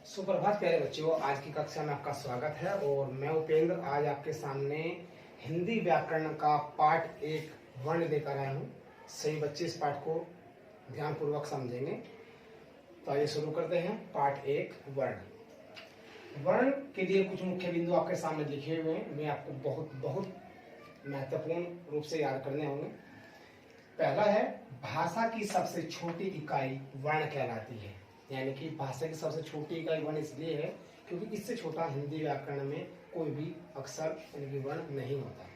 सुप्रभात प्यारे बच्चों, आज की कक्षा में आपका स्वागत है और मैं उपेंद्र आज आपके सामने हिंदी व्याकरण का पाठ एक वर्ण लेकर आया हूँ। सभी बच्चे इस पाठ को ध्यानपूर्वक समझेंगे। तो आइए शुरू करते हैं। पाठ एक वर्ण। वर्ण के लिए कुछ मुख्य बिंदु आपके सामने लिखे हुए हैं, मैं आपको बहुत महत्वपूर्ण रूप से याद करने होंगे। पहला है, भाषा की सबसे छोटी इकाई वर्ण कहलाती है। यानी कि भाषा की सबसे छोटी इकाई वर्ण इसलिए है क्योंकि इससे छोटा हिंदी व्याकरण में कोई भी अक्षर यानी कि वर्ण नहीं होता।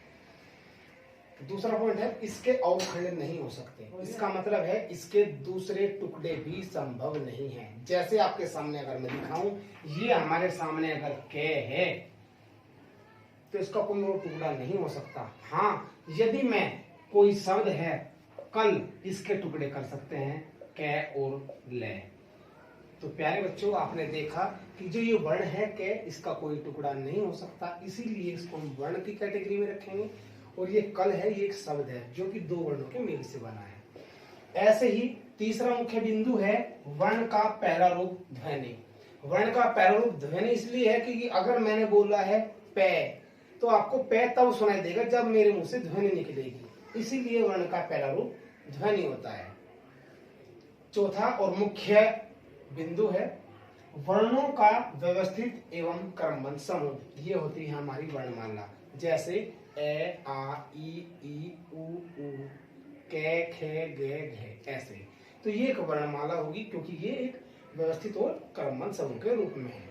दूसरा पॉइंट है, इसके अवखंड नहीं हो सकते। इसका मतलब है इसके दूसरे टुकड़े भी संभव नहीं है। जैसे आपके सामने अगर मैं दिखाऊं, ये हमारे सामने अगर क है तो इसका कोई और टुकड़ा नहीं हो सकता। हाँ, यदि मैं कोई शब्द है कल, इसके टुकड़े कर सकते हैं क और ल। तो प्यारे बच्चों, आपने देखा कि जो ये वर्ण है क, इसका कोई टुकड़ा नहीं हो सकता, इसीलिए इसको हम वर्ण की कैटेगरी में रखेंगे। और ये कल है, ये एक शब्द है जो कि दो वर्णों के मेल से बना है। ऐसे ही तीसरा मुख्य बिंदु है वर्ण का पहला रूप ध्वनि। वर्ण का पहला रूप ध्वनि इसलिए है कि अगर मैंने बोला है पे, तो आपको पे तब सुनाई देगा जब मेरे मुंह से ध्वनि निकलेगी, इसीलिए वर्ण का पहला रूप ध्वनि होता है। चौथा और मुख्य बिंदु है वर्णों का व्यवस्थित एवं क्रमबद्ध समूह। ये होती है हमारी वर्णमाला, जैसे ए, आ, ई, उ, कै, खे, गे, घे, ऐसे। तो ये एक वर्णमाला होगी क्योंकि ये एक व्यवस्थित और क्रमबद्ध समूह के रूप में है।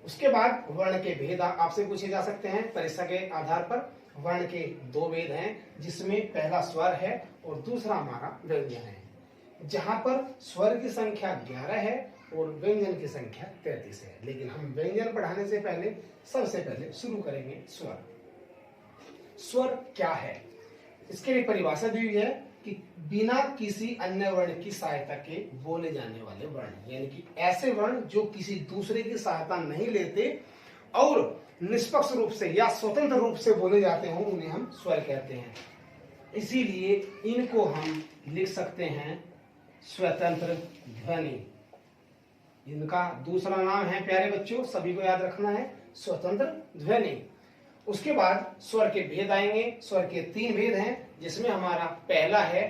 उसके बाद वर्ण के भेद आपसे पूछे जा सकते हैं परीक्षा के आधार पर। वर्ण के दो भेद हैं, जिसमें पहला स्वर है और दूसरा हमारा व्यंजन है। जहां पर स्वर की संख्या 11 है और व्यंजन की संख्या 33 है। लेकिन हम व्यंजन पढ़ाने से पहले सबसे पहले शुरू करेंगे स्वर। स्वर क्या है, इसके लिए परिभाषा दी हुई है कि बिना किसी अन्य वर्ण की सहायता के बोले जाने वाले वर्ण, यानी कि ऐसे वर्ण जो किसी दूसरे की सहायता नहीं लेते और निष्पक्ष रूप से या स्वतंत्र रूप से बोले जाते हो, उन्हें हम स्वर कहते हैं। इसीलिए इनको हम लिख सकते हैं स्वतंत्र ध्वनि। इनका दूसरा नाम है प्यारे बच्चों, सभी को याद रखना है, स्वतंत्र ध्वनि। उसके बाद स्वर के भेद आएंगे। स्वर के 3 भेद हैं, जिसमें हमारा पहला है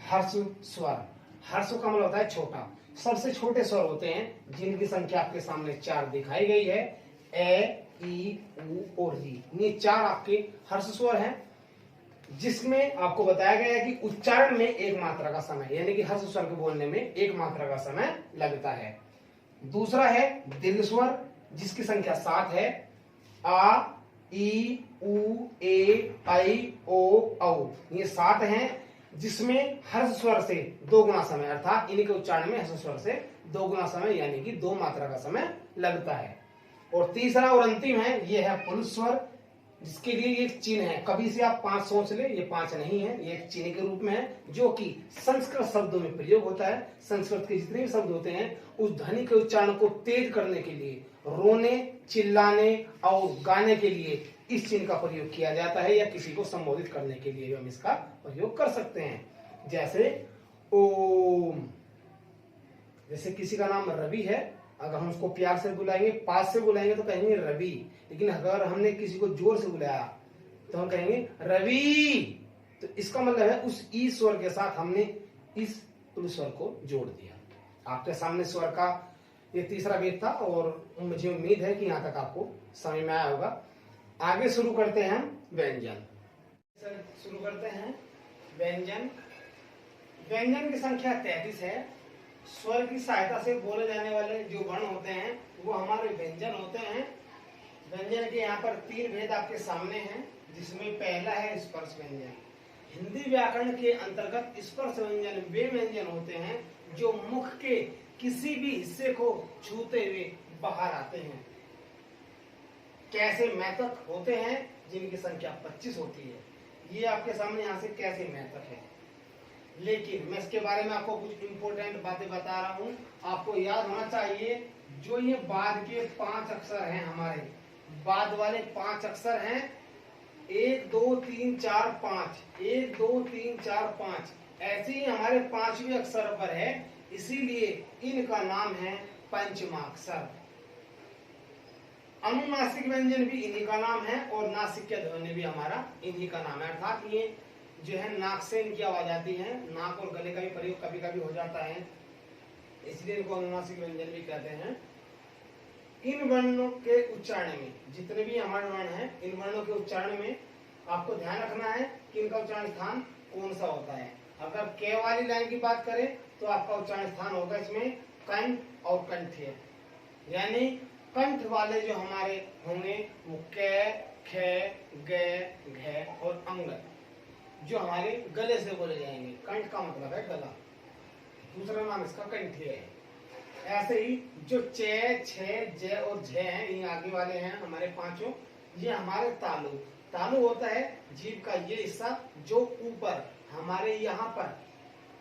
हर्ष स्वर। हर्ष का मतलब होता है छोटा। सबसे छोटे स्वर होते हैं जिनकी संख्या आपके सामने 4 दिखाई गई है, ए, ई, उ और री। ये 4 आपके हर्ष स्वर हैं, जिसमें आपको बताया गया है कि उच्चारण में एक मात्रा का समय, यानी कि हर्ष स्वर को बोलने में एक मात्रा का समय लगता है। दूसरा है दीर्घ स्वर, जिसकी संख्या 7 है, आ, ई, उ, ए, आई, ओ, औ। ये 7 हैं, जिसमें हर्ष स्वर से 2 गुना समय, अर्थात इनके उच्चारण में हर्ष स्वर से 2 गुना समय यानी कि 2 मात्रा का समय लगता है। और तीसरा और अंतिम है, ये है पुरुष स्वर, जिसके लिए एक चिन्ह है। कभी से आप 5 सोच ले, ये 5 नहीं है, ये एक चिन्ह के रूप में है, जो कि संस्कृत शब्दों में प्रयोग होता है। संस्कृत के जितने भी शब्द होते हैं, उस ध्वनि के उच्चारण को तेज करने के लिए, रोने, चिल्लाने और गाने के लिए इस चिन्ह का प्रयोग किया जाता है, या किसी को संबोधित करने के लिए हम इसका प्रयोग कर सकते हैं। जैसे ओम, जैसे किसी का नाम रवि है, अगर हम उसको प्यार से बुलाएंगे, पास से बुलाएंगे तो कहेंगे रवि, लेकिन अगर हमने किसी को जोर से बुलाया तो हम कहेंगे रवि। तो इसका मतलब है उस ई स्वर के साथ हमने इस पुरुष स्वर को जोड़ दिया। आपके सामने स्वर का ये तीसरा भेद था और मुझे उम्मीद है कि यहाँ तक आपको समझ में आया होगा। आगे शुरू करते हैं व्यंजन। शुरू करते हैं व्यंजन। व्यंजन की संख्या 33 है। स्वर की सहायता से बोले जाने वाले जो वर्ण होते हैं वो हमारे व्यंजन होते हैं। व्यंजन के यहाँ पर 3 भेद आपके सामने हैं, जिसमें पहला है स्पर्श व्यंजन। हिंदी व्याकरण के अंतर्गत स्पर्श व्यंजन वे व्यंजन होते हैं जो मुख के किसी भी हिस्से को छूते हुए बाहर आते हैं। कैसे मैथक होते हैं, जिनकी संख्या 25 होती है। ये आपके सामने यहाँ से कैसे मैथक है, लेकिन मैं इसके बारे में आपको कुछ इंपॉर्टेंट बातें बता रहा हूं। आपको याद होना चाहिए, जो ये बाद के 5 अक्षर हैं, हमारे बाद वाले 5 अक्षर हैं, 1 2 3 4 5, 1 2 3 4 5, ऐसे ही हमारे 5वें अक्षर पर है, इसीलिए इनका नाम है पंचमाक्षर। अनुनासिक व्यंजन भी इन्हीं का नाम है और नासिक ध्वनि भी हमारा इन्हीं का नाम है। अर्थात ये जो है नाक से इनकी आवाज आती है, नाक और गले का भी प्रयोग कभी कभी हो जाता है, इसलिए इनको अनुनासिक व्यंजन भी कहते हैं। इन वर्णों के उच्चारण में, जितने भी हमारे वर्ण हैं, इन वर्णों के उच्चारण में आपको ध्यान रखना है कि इनका उच्चारण स्थान कौन सा होता है। अगर के वाली लाइन की बात करें तो आपका उच्चारण स्थान होगा इसमें कंठ और कंठ्य, यानी कंठ वाले जो हमारे होंगे वो क, ख, ग, घ और अंग जो हमारे गले से बोले जाएंगे। कंठ का मतलब है गला, दूसरा नाम इसका कंठ्य है। ऐसे ही जो च, छ, ज और झ हैं, ये आगे वाले हैं हमारे पांचों, ये हमारे तालु। तालु होता है जीभ का ये हिस्सा जो ऊपर हमारे यहाँ पर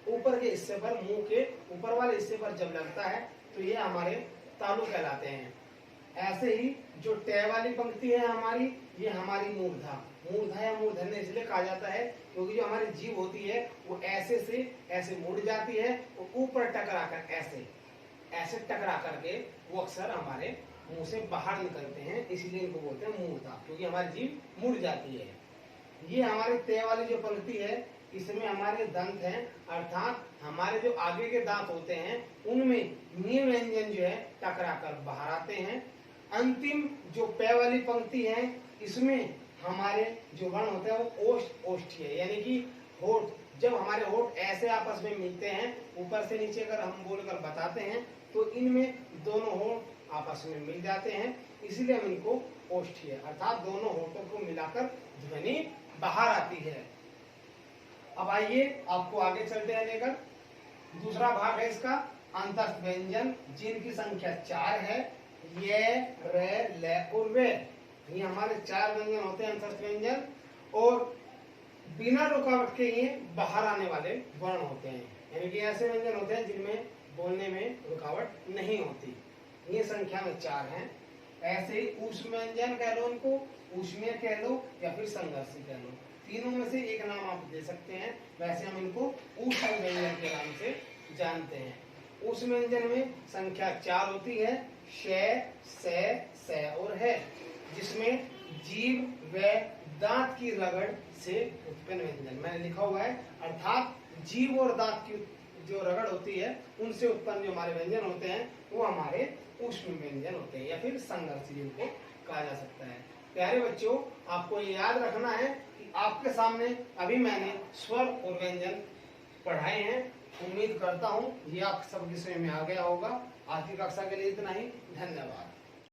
ऊपर के हिस्से पर, मुंह के ऊपर वाले हिस्से पर जब लगता है तो ये हमारे तालु कहलाते हैं। ऐसे ही जो ट वाली पंक्ति है हमारी, ये हमारी मूर्धा। मूर्धा या मूर्धन्य इसलिए कहा जाता है क्योंकि जो हमारी जीभ होती है वो ऐसे से ऐसे मुड़ जाती है और ऊपर टकरा कर ऐसे टकरा करके वो अक्सर हमारे मुंह से बाहर निकलते हैं, इसलिए इनको बोलते हैं मूर्धा, क्योंकि हमारी जीभ मुड़ जाती है। ये हमारे ते वाली जो पंक्ति है इसमें हमारे दंत हैं, अर्थात हमारे जो आगे के दांत होते हैं उनमें नी व्यंजन जो है टकरा कर बाहर आते हैं। अंतिम जो पे वाली पंक्ति है इसमें हमारे जो वर्ण होते हैं वो ओष्ठ ओष्ठी है, यानी कि होठ, जब हमारे होठ ऐसे आपस में मिलते हैं ऊपर से नीचे अगर हम बोलकर बताते हैं तो इनमें दोनों होठ आपस में मिल जाते हैं, इसलिए हम इनको ओष्ठी है, अर्थात दोनों होठों को मिलाकर ध्वनि बाहर आती है। अब आइए आपको आगे चलते हैं लेकर, दूसरा भाग है इसका अंतस्थ व्यंजन, जिनकी संख्या 4 है। ये, रे, ले और वे, ये हमारे 4 व्यंजन होते हैं अंतस्थ व्यंजन, और बिना रुकावट के ये बाहर आने वाले वर्ण होते हैं, यानी कि ऐसे व्यंजन होते हैं जिनमें बोलने में रुकावट नहीं होती। ये संख्या में 4 हैं। ऐसे ही ऊष्म व्यंजन कह लो इनको, ऊष्मीय कह लो या फिर संघर्षी कह लो, तीनों में से एक नाम आप दे सकते हैं। वैसे हम इनको ऊष्म व्यंजन के नाम से जानते हैं। ऊष्म व्यंजन में संख्या 4 होती है, श, से और है, जिसमें जीभ व दांत की रगड़ से उत्पन्न व्यंजन मैंने लिखा हुआ है, अर्थात जीभ और दांत की जो रगड़ होती है उनसे उत्पन्न जो हमारे व्यंजन होते हैं वो हमारे ऊष्म व्यंजन होते हैं या फिर संघर्षी जिनको कहा जा सकता है। प्यारे बच्चों, आपको ये याद रखना है कि आपके सामने अभी मैंने स्वर और व्यंजन पढ़ाए हैं। उम्मीद करता हूँ ये आप सब विषय में आ गया होगा। आज की कक्षा के लिए इतना ही, धन्यवाद।